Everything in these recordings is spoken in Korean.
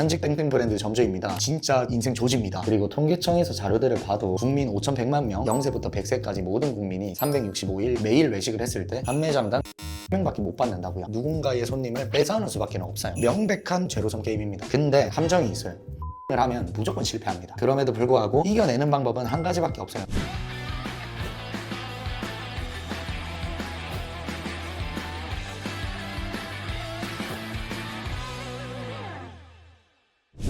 현직 땡땡 브랜드 점주입니다. 진짜 인생 조지입니다. 그리고 통계청에서 자료들을 봐도 국민 5,100만 명, 0세부터 100세까지 모든 국민이 365일 매일 외식을 했을 때 판매장당 명밖에 못 받는다고요. 누군가의 손님을 뺏어오는 수밖에 없어요. 명백한 제로섬 게임입니다. 근데 함정이 있어요. 을 하면 무조건 실패합니다. 그럼에도 불구하고 이겨내는 방법은 한 가지밖에 없어요.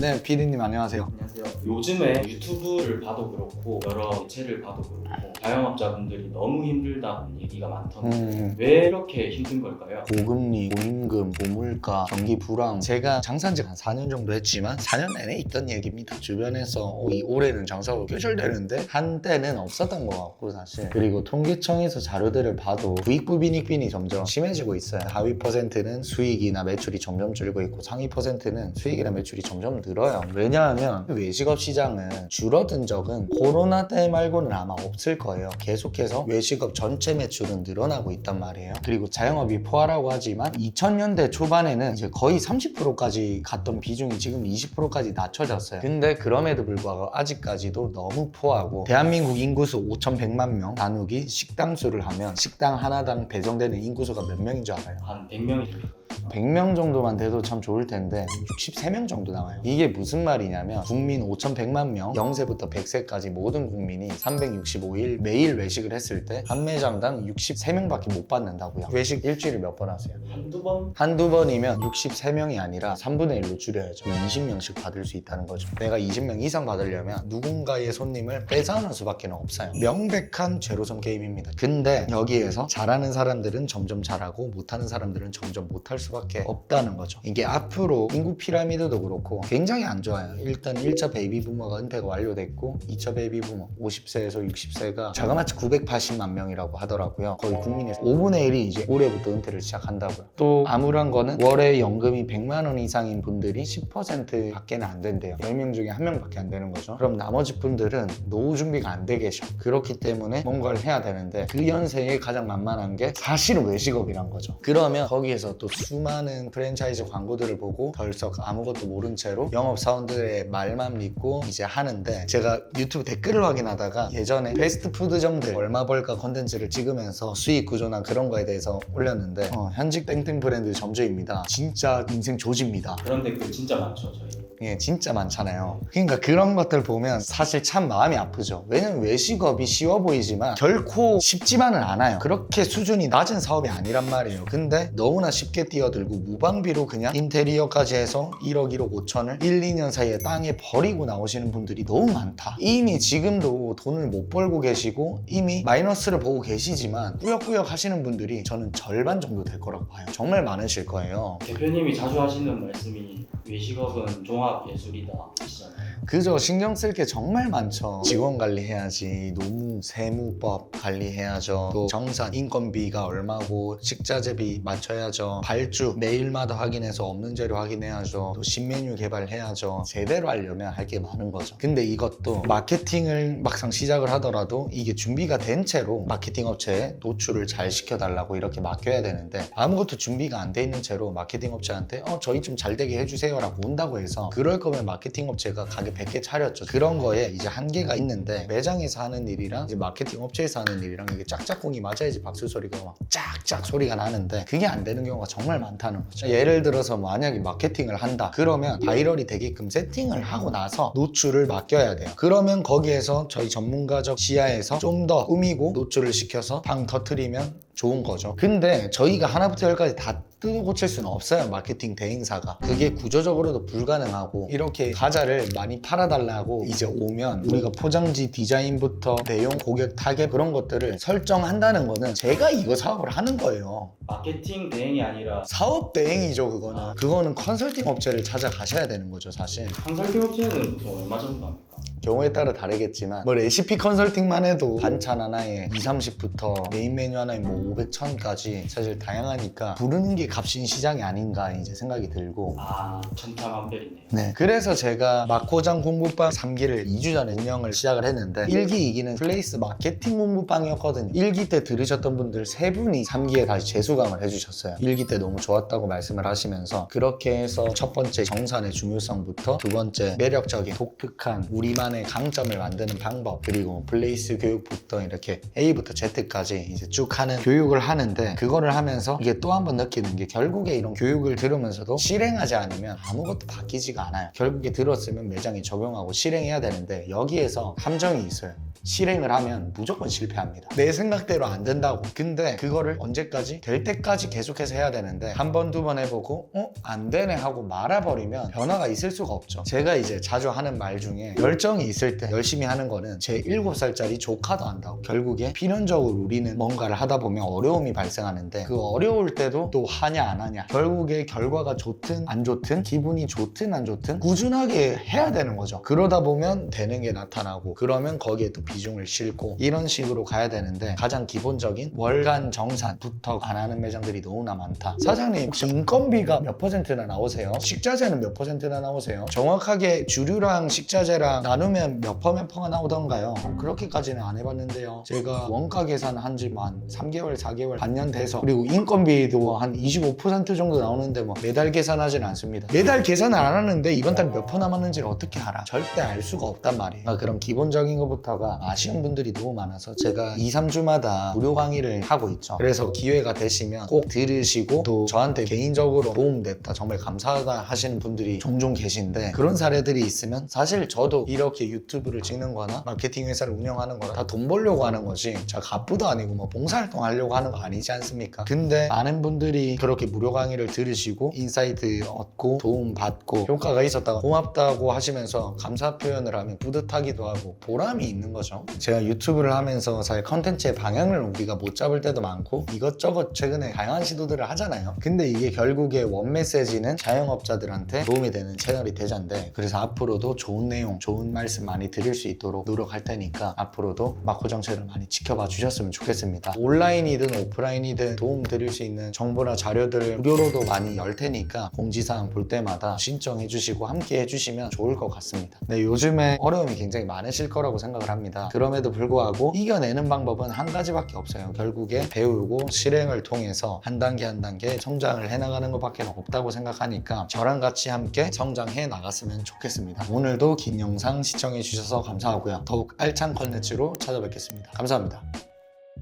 네, PD님 안녕하세요. 안녕하세요. 요즘에 유튜브를 봐도 그렇고 여러 매체를 봐도 그렇고 자영업자분들이 너무 힘들다는 얘기가 많던데 왜 이렇게 힘든 걸까요? 고금리, 고임금, 고물가, 경기 불황. 제가 장사한 지 한 4년 정도 했지만 4년 내내 있던 얘기입니다. 주변에서 이 올해는 장사가 껴절되는데 한때는 없었던 것 같고 사실. 그리고 통계청에서 자료들을 봐도 부익부 빈익빈이 점점 심해지고 있어요. 하위 퍼센트는 수익이나 매출이 점점 줄고 있고 상위 퍼센트는 수익이나 매출이 점점 늘어요. 왜냐하면 외식업 시장은 줄어든 적은 코로나 때 말고는 아마 없을 거예요. 계속해서 외식업 전체 매출은 늘어나고 있단 말이에요. 그리고 자영업이 포화라고 하지만 2000년대 초반에는 이제 거의 30%까지 갔던 비중이 지금 20%까지 낮춰졌어요. 근데 그럼에도 불구하고 아직까지도 너무 포하고 대한민국 인구수 5,100만 명 나누기 식당 수를 하면 식당 하나당 배정되는 인구수가 몇 명인 줄 알아요? 한 100명이 됩니다. 100명 정도만 돼도 참 좋을 텐데 63명 정도 나와요. 이게 무슨 말이냐면 국민 5,100만 명, 0세부터 100세까지 모든 국민이 365일 매일 외식을 했을 때 판매장당 63명밖에 못 받는다고요. 외식 일주일에 몇 번 하세요? 한두 번? 한두 번이면 63명이 아니라 3분의 1로 줄여야죠. 20명씩 받을 수 있다는 거죠. 내가 20명 이상 받으려면 누군가의 손님을 뺏어오는 수밖에 없어요. 명백한 제로섬 게임입니다. 근데 여기에서 잘하는 사람들은 점점 잘하고 못하는 사람들은 점점 못할 수밖에 없다는 거죠. 이게 앞으로 인구 피라미드도 그렇고 굉장히 안 좋아요. 일단 1차 베이비 부머가 은퇴가 완료됐고 2차 베이비 부머 50세에서 60세가 자그마치 980만 명이라고 하더라고요. 거의 국민의 5분의 1이 이제 올해부터 은퇴를 시작한다고요. 또 암울한 거는 월에 연금이 100만 원 이상인 분들이 10% 밖에는 안 된대요. 10명 중에 1명밖에 안 되는 거죠. 그럼 나머지 분들은 노후 준비가 안 돼 계셔. 그렇기 때문에 뭔가를 해야 되는데 그 연세에 가장 만만한 게 사실은 외식업이란 거죠. 그러면 거기에서 또 수많은 프랜차이즈 광고들을 보고 덜썩 아무것도 모른 채로 영업사원들의 말만 믿고 이제 하는데, 제가 유튜브 댓글을 확인하다가 예전에 패스트푸드점들 얼마 벌까 컨텐츠를 찍으면서 수익 구조나 그런 거에 대해서 올렸는데 현직 땡땡 브랜드 점주입니다. 진짜 인생 조지입니다. 그런 댓글 진짜 많죠, 저희. 예, 진짜 많잖아요. 그러니까 그런 것들 보면 사실 참 마음이 아프죠. 왜냐면 외식업이 쉬워 보이지만 결코 쉽지만은 않아요. 그렇게 수준이 낮은 사업이 아니란 말이에요. 근데 너무나 쉽게 뛰어들고 무방비로 그냥 인테리어까지 해서 1억 1억 5천을 1, 2년 사이에 땅에 버리고 나오시는 분들이 너무 많다. 이미 지금도 돈을 못 벌고 계시고 이미 마이너스를 보고 계시지만 꾸역꾸역 하시는 분들이 저는 절반 정도 될 거라고 봐요. 정말 많으실 거예요. 대표님이 자주 하시는 말씀이 외식업은 종합예술이다 하시잖아요. 그저 신경 쓸 게 정말 많죠. 직원 관리해야지, 노무, 세무법 관리해야죠. 또 정산, 인건비가 얼마고 식자재비 맞춰야죠. 발주 매일마다 확인해서 없는 재료 확인해야죠. 또 신메뉴 개발해야죠. 제대로 하려면 할 게 많은 거죠. 근데 이것도 마케팅을 막상 시작을 하더라도 이게 준비가 된 채로 마케팅 업체에 노출을 잘 시켜달라고 이렇게 맡겨야 되는데, 아무것도 준비가 안 돼 있는 채로 마케팅 업체한테 저희 좀 잘 되게 해주세요 라고 온다고 해서, 그럴 거면 마케팅 업체가 가게 100개 차렸죠. 그런 거에 이제 한계가 있는데, 매장에서 하는 일이랑 이제 마케팅 업체에서 하는 일이랑 이게 짝짝꿍이 맞아야지 박수 소리가 막 짝짝 소리가 나는데, 그게 안 되는 경우가 정말 많다는 거죠. 예를 들어서 만약에 마케팅을 한다 그러면 바이럴이 되게끔 세팅을 하고 나서 노출을 맡겨야 돼요. 그러면 거기에서 저희 전문가적 시야에서 좀 더 꾸미고 노출을 시켜서 팡 터트리면 좋은 거죠. 근데 저희가 하나부터 열까지 다 뜯어 고칠 수는 없어요. 마케팅 대행사가. 그게 구조적으로도 불가능하고, 이렇게 과자를 많이 팔아달라고 이제 오면 우리가 포장지 디자인부터 내용, 고객 타겟 그런 것들을 설정한다는 거는 제가 이거 사업을 하는 거예요. 마케팅 대행이 아니라 사업 대행이죠. 그거는 컨설팅 업체를 찾아가셔야 되는 거죠, 사실. 컨설팅 업체는 보통 얼마 정도 합니까? 경우에 따라 다르겠지만 뭐 레시피 컨설팅만 해도 반찬 하나에 2, 30부터 메인 메뉴 하나에 뭐 500, 1000까지 사실 다양하니까 부르는 게 값진 시장이 아닌가 이제 생각이 들고. 아, 천차만별이네요. 네. 그래서 제가 마코장 공부방 3기를 2주 전에 운영을 시작을 했는데 1기, 2기는 플레이스 마케팅 공부방이었거든요. 1기 때 들으셨던 분들 3분이 3기에 다시 재수강을 해주셨어요. 1기 때 너무 좋았다고 말씀을 하시면서 그렇게 해서 첫 번째 정산의 중요성부터 두 번째 매력적인 독특한 우리만의 강점을 만드는 방법 그리고 플레이스 교육부터 이렇게 A부터 Z까지 이제 쭉 하는 교육을 하는데 그거를 하면서 이게 또 한 번 느끼는 게 결국에 이런 교육을 들으면서도 실행하지 않으면 아무것도 바뀌지가 않아요. 결국에 들었으면 매장에 적용하고 실행해야 되는데 여기에서 함정이 있어요. 실행을 하면 무조건 실패합니다. 내 생각대로 안 된다고. 근데 그거를 언제까지? 될 때까지 계속해서 해야 되는데 한 번, 두 번 해보고 안 되네 하고 말아버리면 변화가 있을 수가 없죠. 제가 이제 자주 하는 말 중에 열정이 있을 때 열심히 하는 거는 제 7살짜리 조카도 한다고. 결국에 필연적으로 우리는 뭔가를 하다 보면 어려움이 발생하는데 그 어려울 때도 또 하냐 안 하냐 결국에 결과가 좋든 안 좋든 기분이 좋든 안 좋든 꾸준하게 해야 되는 거죠. 그러다 보면 되는 게 나타나고 그러면 거기에 또 비중을 싣고 이런 식으로 가야 되는데 가장 기본적인 월간 정산부터 안 하는 매장들이 너무나 많다. 사장님 혹시 인건비가 몇 %나 나오세요? 식자재는 몇 %나 나오세요? 정확하게 주류랑 식자재랑 나누면 몇 퍼가 나오던가요? 그렇게까지는 안 해봤는데요. 제가 원가 계산한 지만 3개월, 4개월, 반년 돼서 그리고 인건비도 한 25% 정도 나오는데 뭐 매달 계산하진 않습니다. 매달 계산을 안 하는데 이번 달 몇 퍼 남았는지를 어떻게 알아? 절대 알 수가 없단 말이에요. 그런 기본적인 것부터가 아쉬운 분들이 너무 많아서 제가 2, 3주마다 무료 강의를 하고 있죠. 그래서 기회가 되시면 꼭 들으시고 또 저한테 개인적으로 도움됐다 정말 감사하다 하시는 분들이 종종 계신데 그런 사례들이 있으면 사실 저도 이렇게 유튜브를 찍는 거나 마케팅 회사를 운영하는 거나 다 돈 벌려고 하는 거지 제가 갑부도 아니고 뭐 봉사활동 하려고 하는 거 아니지 않습니까? 근데 많은 분들이 그렇게 무료 강의를 들으시고 인사이트 얻고 도움 받고 효과가 있었다고 고맙다고 하시면서 감사 표현을 하면 뿌듯하기도 하고 보람이 있는 거죠. 제가 유튜브를 하면서 사실 컨텐츠의 방향을 우리가 못 잡을 때도 많고 이것저것 최근에 다양한 시도들을 하잖아요. 근데 이게 결국에 원 메시지는 자영업자들한테 도움이 되는 채널이 되자인데 그래서 앞으로도 좋은 내용, 좋은 말씀 많이 드릴 수 있도록 노력할 테니까 앞으로도 마코 정책을 많이 지켜봐 주셨으면 좋겠습니다. 온라인이든 오프라인이든 도움 드릴 수 있는 정보나 자료들 무료로도 많이 열 테니까 공지사항 볼 때마다 신청해 주시고 함께 해주시면 좋을 것 같습니다. 네, 요즘에 어려움이 굉장히 많으실 거라고 생각을 합니다. 그럼에도 불구하고 이겨내는 방법은 한 가지밖에 없어요. 결국에 배우고 실행을 통해서 한 단계 한 단계 성장을 해나가는 것밖에 없다고 생각하니까 저랑 같이 함께 성장해 나갔으면 좋겠습니다. 오늘도 긴 영상 시청해 주셔서 감사하고요. 더욱 알찬 컨텐츠로 찾아뵙겠습니다. 감사합니다.